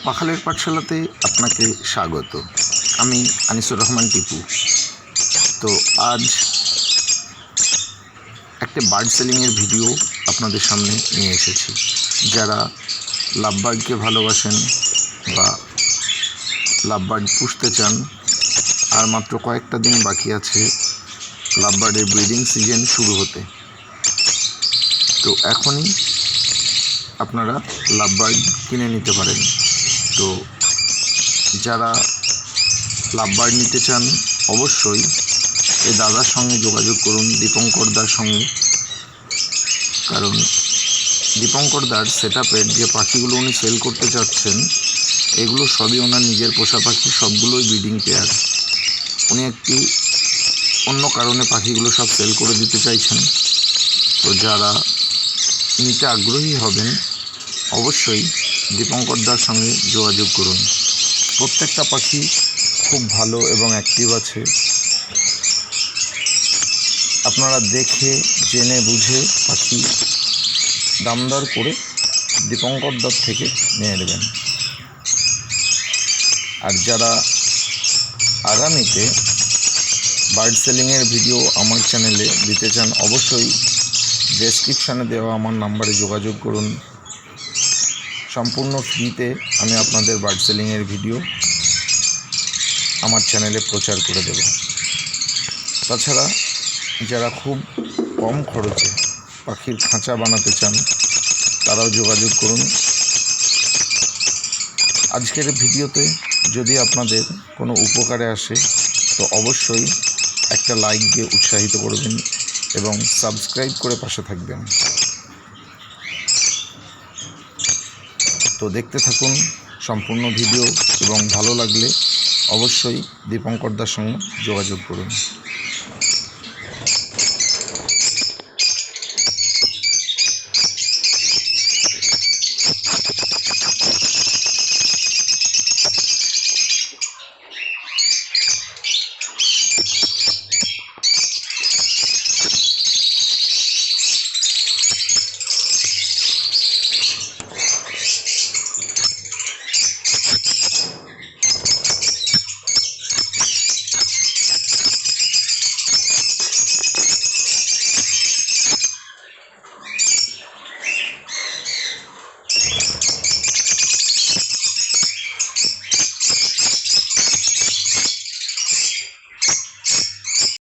পাখালের পাঠশালাতে আপনাকে স্বাগত। আমি আনিসুর রহমান টিপু। তো আজ একটা বার্ড সেলিংয়ের ভিডিও আপনাদের সামনে নিয়ে এসেছি। যারা লাভবার্ডকে ভালোবাসেন বা লাভবার্ড পুষতে চান, আর মাত্র কয়েকটা দিন বাকি আছে লাভবার্ডের ব্রিডিং সিজন শুরু হতে, তো এখনই আপনারা লাভবার্ড কিনে নিতে পারেন। তো যারা লাভবার্ড নিতে চান অবশ্যই এই দাদার সঙ্গে যোগাযোগ করুন, দীপঙ্কর দার সঙ্গে। কারণ দীপঙ্কর দার সেটআপের যে পাখিগুলো উনি সেল করতে চাচ্ছেন এগুলো সবই ওনার নিজের পোষা পাখি, সবগুলোই ব্রিডিং পেয়ার। উনি একটি অন্য কারণে পাখিগুলো সব সেল করে দিতে চাইছেন। তো যারা নিতে আগ্রহী হবেন অবশ্যই দীপঙ্কর দার সঙ্গে যোগাযোগ করুন। প্রত্যেকটা পাখি খুব ভালো এবং অ্যাক্টিভ আছে। আপনারা দেখে জেনে বুঝে পাখি দামদর করে দীপঙ্কর দার থেকে নিয়ে নেবেন। আর যারা আগামীতে বার্ড সেলিংয়ের ভিডিও আমার চ্যানেলে দিতে চান অবশ্যই ডেসক্রিপশানে দেওয়া আমার নাম্বারে যোগাযোগ করুন। সম্পূর্ণ ফ্রিতে আমি আপনাদের বার্ড সেলিংয়ের ভিডিও আমার চ্যানেলে প্রচার করে দেব। তাছাড়া যারা খুব কম খরচে পাখির খাঁচা বানাতে চান তারাও যোগাযোগ করুন। আজকের ভিডিওতে যদি আপনাদের কোনো উপকারে আসে তো অবশ্যই একটা লাইক দিয়ে উৎসাহিত করবেন এবং সাবস্ক্রাইব করে পাশে থাকবেন। তো দেখতে থাকুন সম্পূর্ণ ভিডিও এবং ভালো লাগলে অবশ্যই দীপঙ্কর দার সঙ্গে যোগাযোগ করুন।